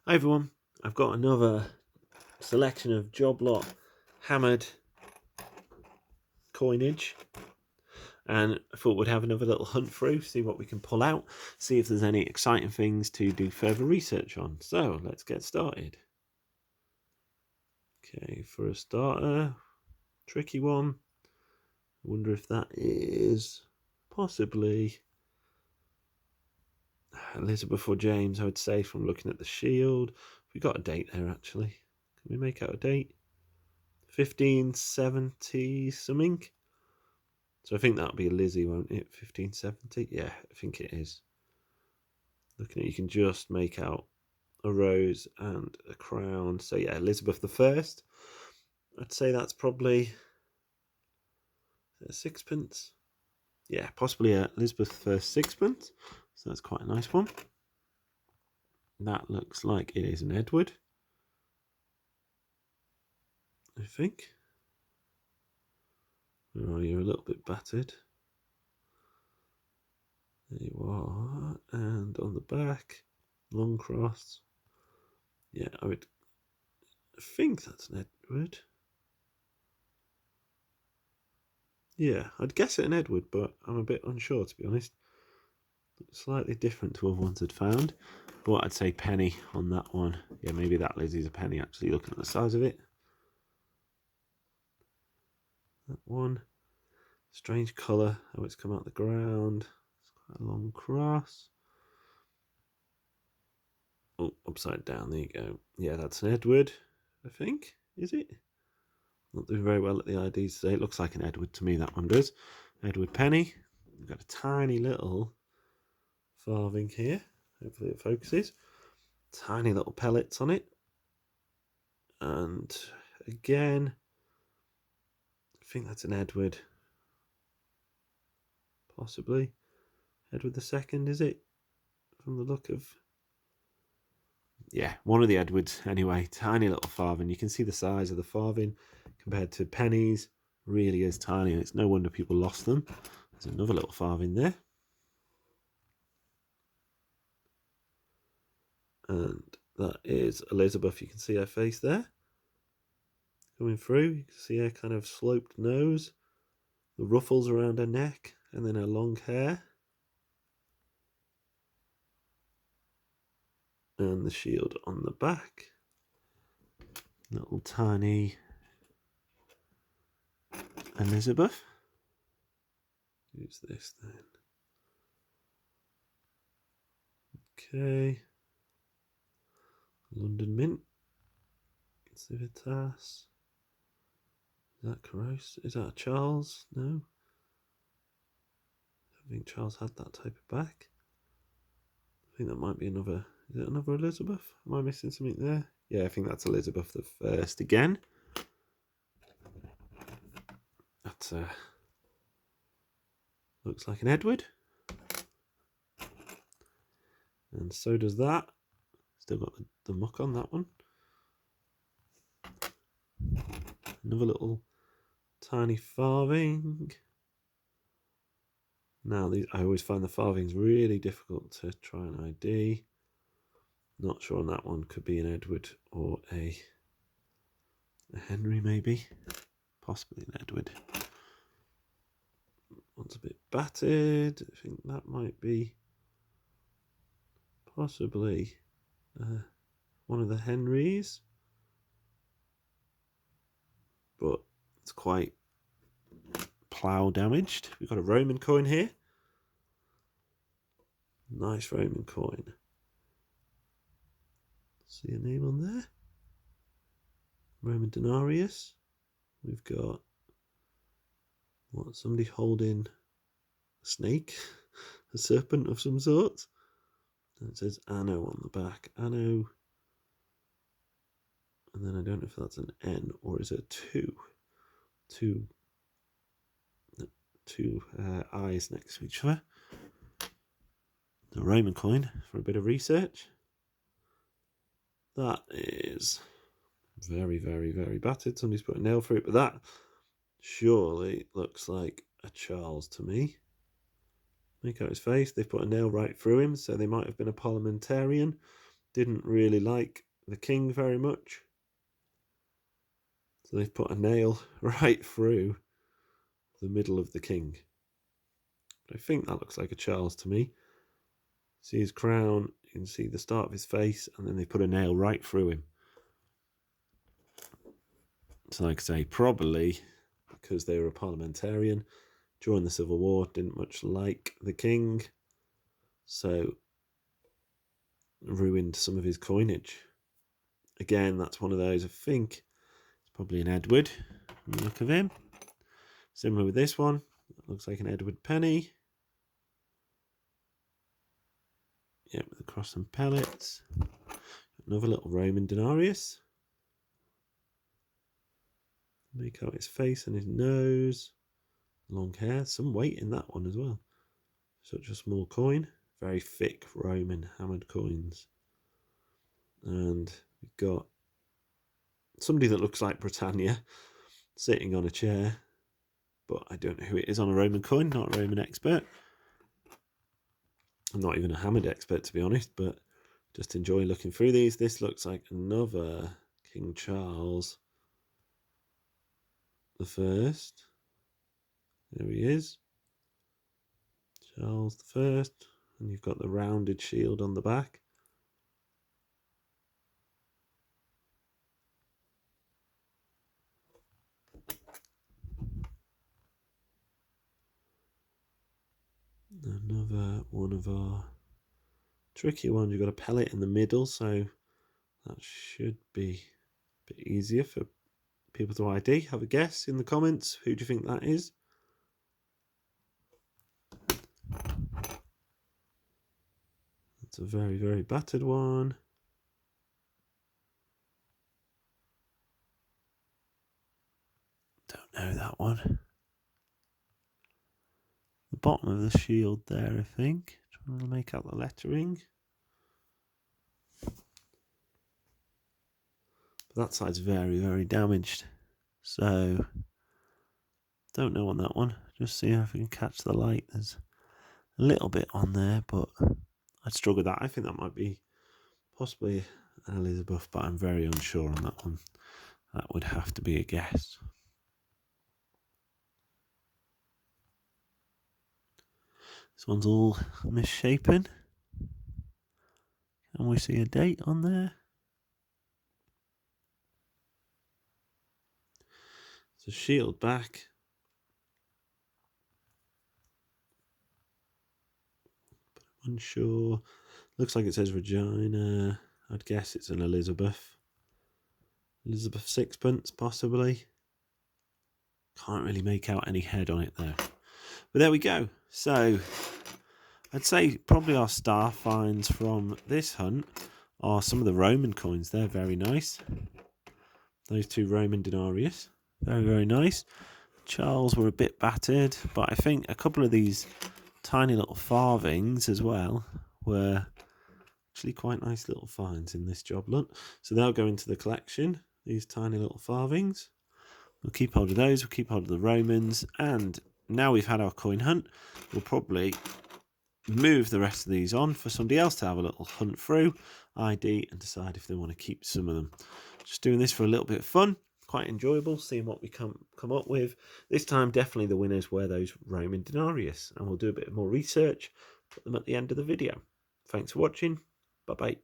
Hi everyone, I've got another selection of job lot hammered coinage, and I thought we'd have another little hunt through, see what we can pull out, see if there's any exciting things to do further research on. So let's get started. Okay, for a starter, tricky one. I wonder if that is possibly Elizabeth or James, I would say, from looking at the shield. We got a date there actually. Can we make out a date? 1570 something. So I think that'll be a Lizzie, won't it? 1570? Yeah, I think it is. Looking at it, you can just make out a rose and a crown. So yeah, Elizabeth the First. I'd say that's probably a sixpence. Yeah, possibly a Elizabeth First sixpence. So that's quite a nice one. That looks like it is an Edward, I think. Oh, you're a little bit battered. There you are. And on the back, long cross. Yeah, I would think that's an Edward. Yeah, I'd guess it an Edward, but I'm a bit unsure, to be honest. Slightly different to other ones I'd found. But I'd say penny on that one. Yeah, maybe that Lizzie's a penny, actually, looking at the size of it. That one. Strange colour, how it's come out the ground. It's quite a long cross. Oh, upside down, there you go. Yeah, that's an Edward, I think. Is it? Not doing very well at the IDs today. It looks like an Edward to me, that one does. Edward penny. We've got a tiny little farthing here. Hopefully it focuses. Tiny little pellets on it. And again, I think that's an Edward. Possibly. Edward II, is it? From the look of... Yeah, one of the Edwards anyway. Tiny little farthing. You can see the size of the farthing compared to pennies. Really is tiny, and it's no wonder people lost them. There's another little farthing there. And that is Elizabeth. You can see her face there. Coming through, you can see her kind of sloped nose, the ruffles around her neck, and then her long hair. And the shield on the back. Little tiny Elizabeth. Use this then. Okay. London Mint. Civitas. Is that Caros? Is that a Charles? No. I don't think Charles had that type of back. I think that might be another. Is it another Elizabeth? Am I missing something there? Yeah, I think that's Elizabeth the First again. That looks like an Edward. And so does that. Still got the muck on that one. Another little tiny farthing. Now, I always find the farthings really difficult to try and ID. Not sure on that one. Could be an Edward or a Henry, maybe. Possibly an Edward. One's a bit battered. I think that might be possibly one of the Henrys. But it's quite plough damaged. We've got a Roman coin here. Nice Roman coin. See a name on there? Roman denarius. We've got somebody holding a snake, a serpent of some sort. And it says Anno on the back. Anno. And then I don't know if that's an N or is it a 2. Two eyes next to each other. The Roman coin for a bit of research. That is very, very, very battered. Somebody's put a nail through it, but that surely looks like a Charles to me. Make out his face. They've put a nail right through him, so they might have been a parliamentarian. didn't really like the king very much. So they've put a nail right through the middle of the king. I think that looks like a Charles to me. See his crown, you can see the start of his face, and then they put a nail right through him. So like I say, probably because they were a parliamentarian during the Civil War, didn't much like the king, so ruined some of his coinage. Again, that's one of those, I think it's probably an Edward from the look of him. Similar with this one, it looks like an Edward penny. Yep, with the cross and pellets. Another little Roman denarius. Make out his face and his nose. Long hair, some weight in that one as well. Such a small coin. Very thick Roman hammered coins. And we've got somebody that looks like Britannia sitting on a chair. But I don't know who it is on a Roman coin, not a Roman expert. I'm not even a hammered expert, to be honest, but just enjoy looking through these. This looks like another King Charles the First. There he is. Charles the First. And you've got the rounded shield on the back. Another one of our tricky ones. You've got a pellet in the middle, so that should be a bit easier for people to ID. Have a guess in the comments. Who do you think that is? That's a very, very battered one. Don't know that one. The bottom of the shield there, I think. Trying to make out the lettering. But that side's very, very damaged. So, don't know on that one. Just see if I can catch the light. There's a little bit on there, but I'd struggle with that. I think that might be possibly an Elizabeth, but I'm very unsure on that one. That would have to be a guess. This one's all misshapen. Can we see a date on there? It's a shield back. But I'm unsure. Looks like it says Regina. I'd guess it's an Elizabeth. Elizabeth sixpence, possibly. Can't really make out any head on it though. But there we go. So I'd say probably our star finds from this hunt are some of the Roman coins. They're very nice. Those two Roman denarius. Very, very nice. Charles were a bit battered, but I think a couple of these tiny little farthings as well were actually quite nice little finds in this job lot. So they'll go into the collection, these tiny little farthings. We'll keep hold of those, we'll keep hold of the Romans, and now we've had our coin hunt, we'll probably move the rest of these on for somebody else to have a little hunt through, ID, and decide if they want to keep some of them. Just doing this for a little bit of fun, quite enjoyable, seeing what we come up with. This time, definitely the winners were those Roman denarius, and we'll do a bit more research, put them at the end of the video. Thanks for watching, bye-bye.